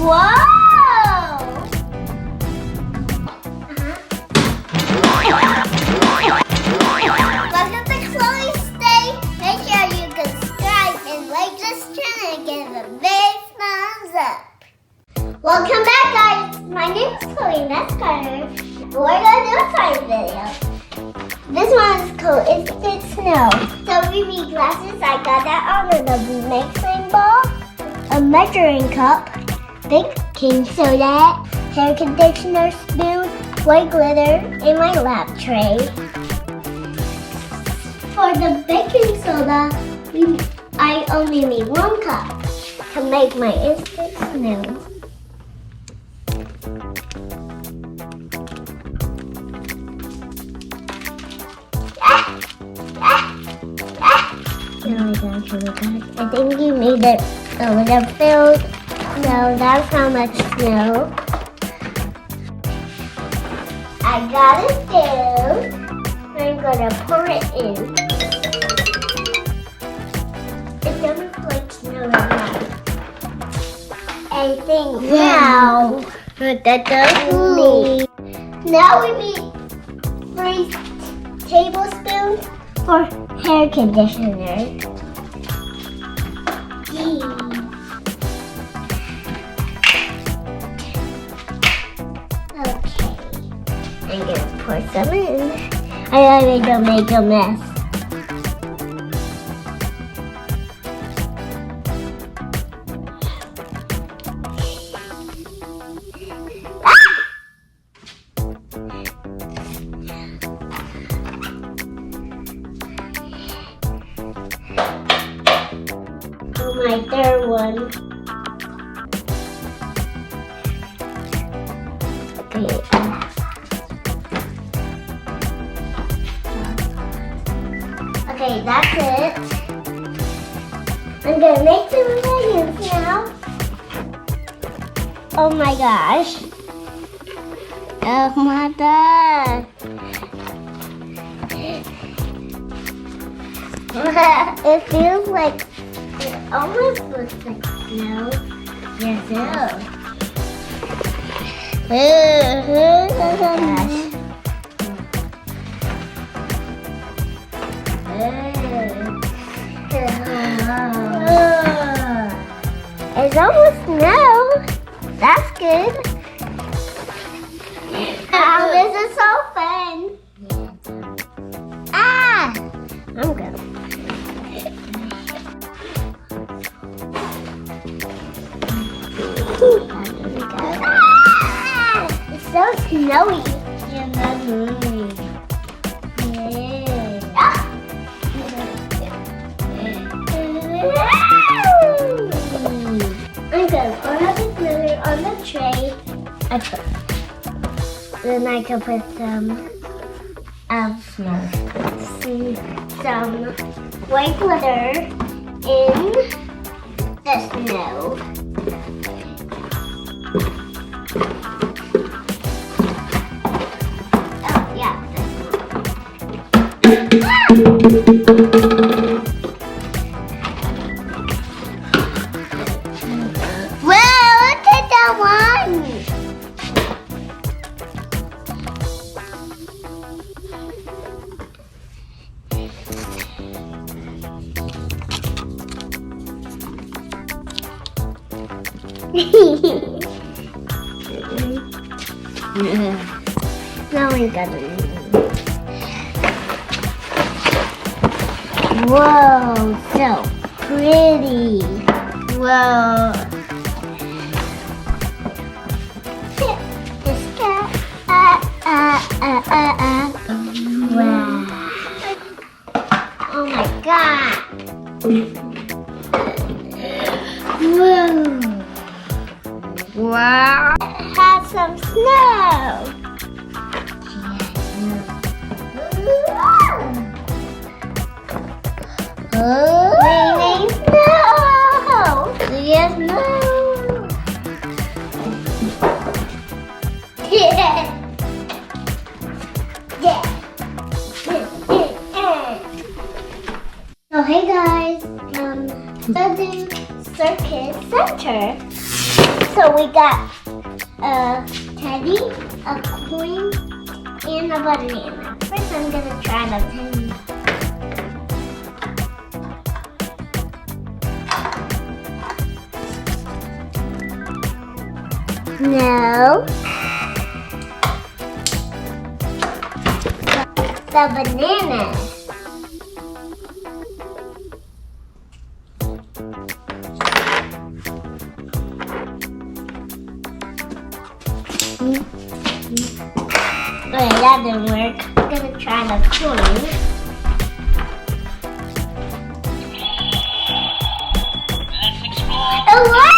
Whoa! Welcome to Chloe's Day. Make sure you subscribe and like this channel and give a big thumbs up. Welcome back, guys. My name is Chloe and that's Carter. We're gonna do a science video. This one is called Instant Snow. So we need glasses. I got that out of the mixing bowl, a measuring cup, baking soda, hair conditioner spoon, white glitter, and my lab tray. For the baking soda, I only need 1 cup to make my instant snow. I think you made it a little filled. So that's how much snow. I got it filled. I'm gonna pour it in. It doesn't look like snow right now. I think now now we need 3 tablespoons for hair conditioner. Okay, I'm gonna pour some in. I already don't make a mess. My third one. Okay, that's it. I'm gonna make some onions now. Oh my gosh. Oh my god. It feels like it almost looks like snow. Yes, it It's almost snow. That's good. Oh, this is so fun. I'm good. It's so snowy. Yeah, that's really. I'm gonna pour out the glitter on the tray. Then I can put some white glitter in the snow. Oh yeah. Wow, look at that one! Now we got it. Whoa, so pretty. Whoa. This cat. Wow. Oh my god. Whoa. Wow. Have some snow. Raining snow. Yes, no. Oh, hey guys. Circus Center. So we got a teddy, a coin, and a banana. First I'm gonna try the teddy. No. The banana. Okay, that didn't work. I'm gonna try the coin. Let's explore. It worked!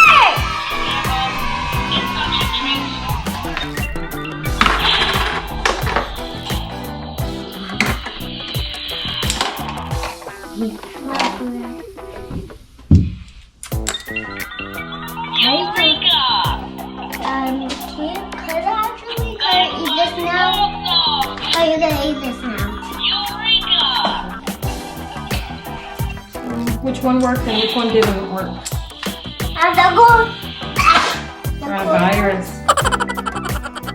Eureka! Could I actually eat this now? Oh, you're gonna eat this now. Eureka! Which one worked and which one didn't work?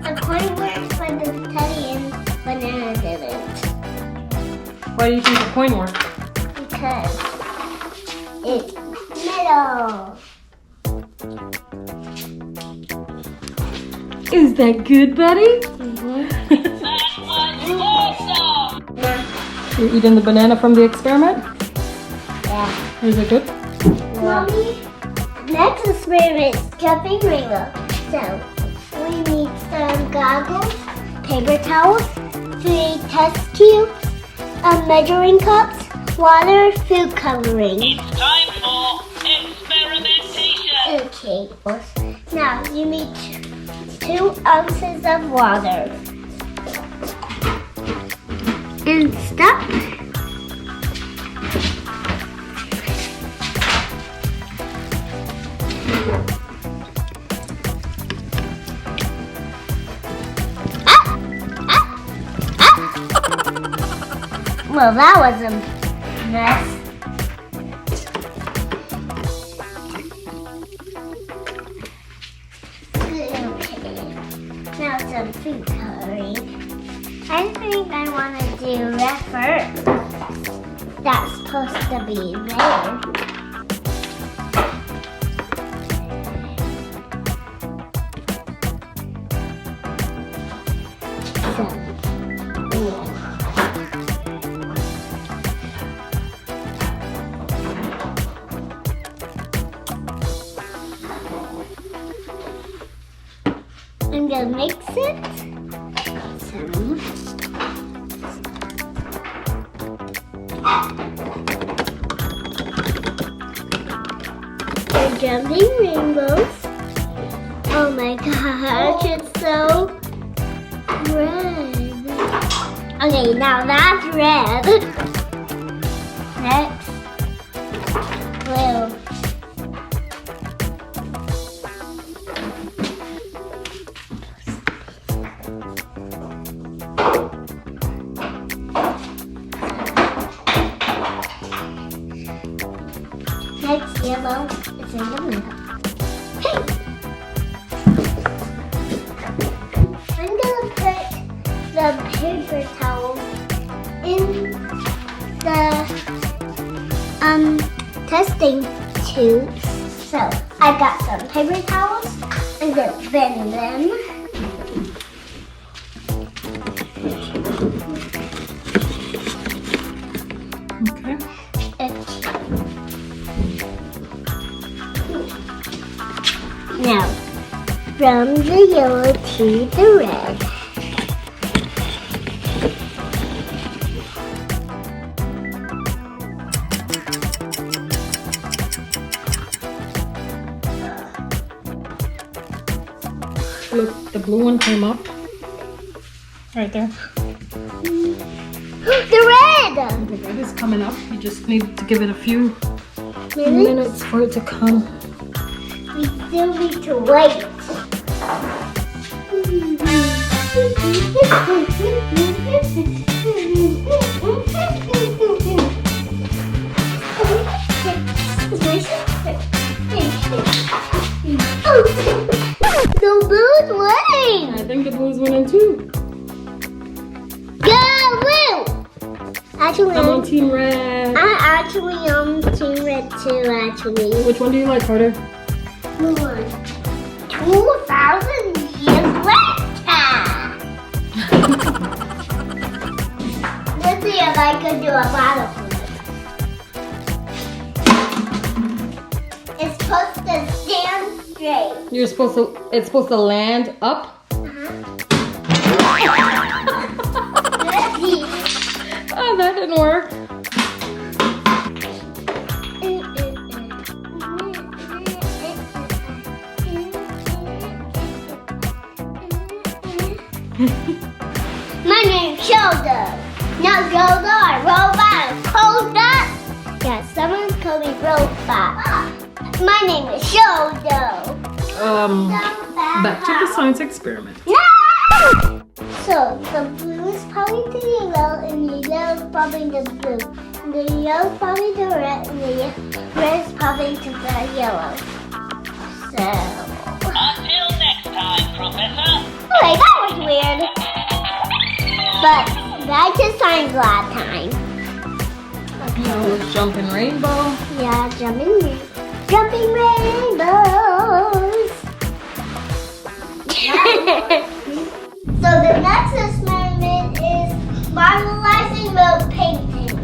The coin works, but the teddy and banana didn't. Why do you think the coin worked? Because it's metal. Is that good, buddy? That was awesome! You're eating the banana from the experiment? Yeah. Is it good? Mommy, next experiment is jumping rainbow. So, we need some goggles, paper towels, 3 test tubes, measuring cups, water, food coloring. It's time for experimentation! Okay. Now, you need 2 ounces of water. And stop. Well, that was a mess. Okay. Now some food coloring. I think I want to do red first. That's supposed to be red. I'm gonna mix it. We're jumping rainbows. Oh my gosh, it's so red. Okay, now that's red. Next, blue. Next, yellow. It's in the middle. Hey! I'm gonna put the paper towel in the testing tubes. So I got some paper towels. I'm gonna bend them. Okay. Now, from the yellow to the red. Look, the blue one came up. Right there. The red! The red is coming up. You just need to give it a few Minutes? minutes for it to come. We still need to wait. Oh, The blue's winning. I think the blue's winning too. Go blue. Actually, I'm on Team Red. I'm actually on Team Red too, actually. Which one do you like, Carter? Blue one. 2,000 years later. Let's see if I can do a bottle flip. It's supposed to stand straight. It's supposed to land up. Oh, that didn't work. My name's Shoulder. Not Shoulder, a robot, a Coda. Yeah, someone's called me Robot. My name is Shoulder. Back to the science experiment. So the blue is probably the yellow, and the yellow is probably the blue. And the yellow is probably the red, and the red is probably the yellow. So, Until next time, Professor. okay, that was weird. But that just signed last time. Jumping rainbow. Yeah, jumping rainbows. So the next experiment is marvelizing road painting.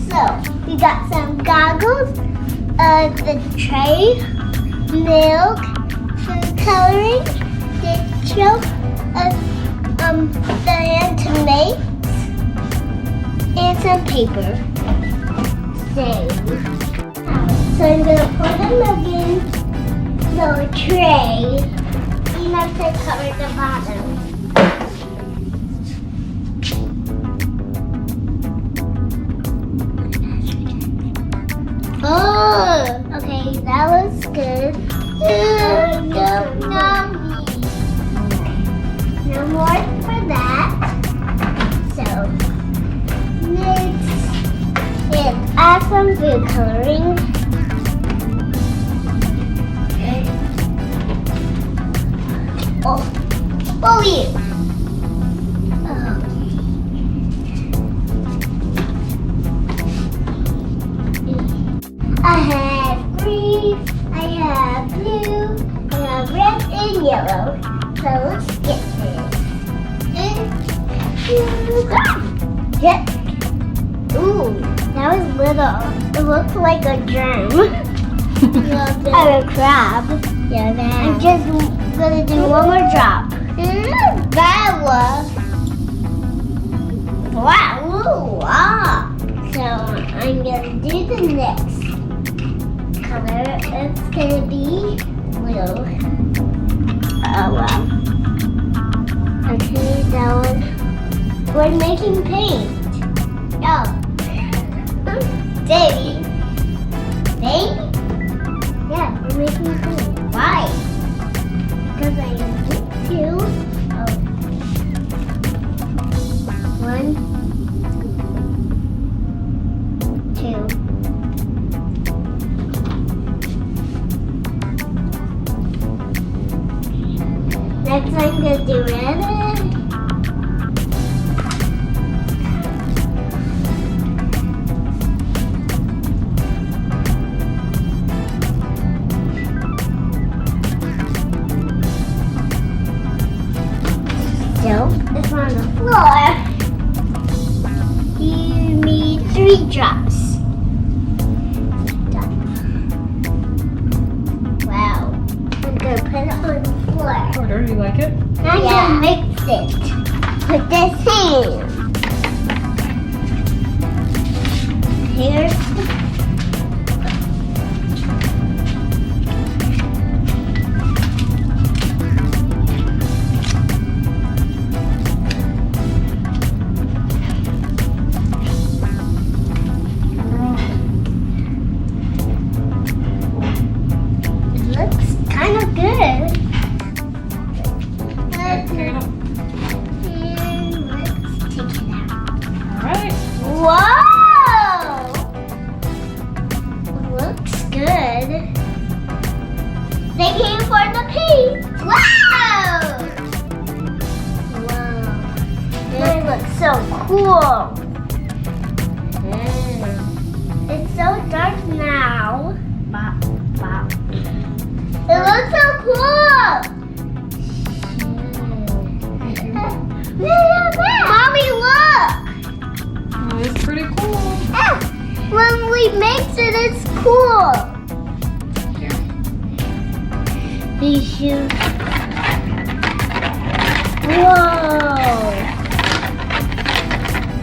So we got some goggles, the tray, milk, food coloring, digital, the tomatoes, and some paper. So I'm gonna pour the milk in the tray. Enough to cover the bottom. Oh, okay, that was good. No more for that. So next is add some food coloring. Oh, yeah. I have green, I have blue, I have red and yellow. So let's get this. Yep. Ooh, that was little. It looked like a germ. Or a crab. Yeah, that. I'm just gonna do one more drop. That was. Wow. So I'm gonna do the next color. It's gonna be blue. Oh wow. Okay, that one. We're making paint. Oh. Baby. Paint? Yeah, we're making paint. Why? Because I need to. Oh. 1, 2. Next I'm gonna do red. It's on the floor. You need 3 drops. Wow. I'm gonna put it on the floor. Carter, you like it? Now I'm gonna mix it with this hand. Here's cool. It's so dark now. Bop, bop. It looks so cool. Mommy, look. Oh, it's pretty cool. When we mix it, it's cool. Here. These shoes. Whoa.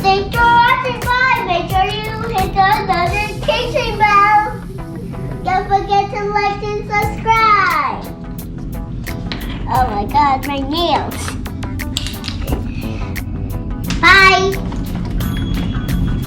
Thanks for watching. Bye. Make sure you hit the notification bell. Don't forget to like and subscribe. Oh my God, my nails. Bye.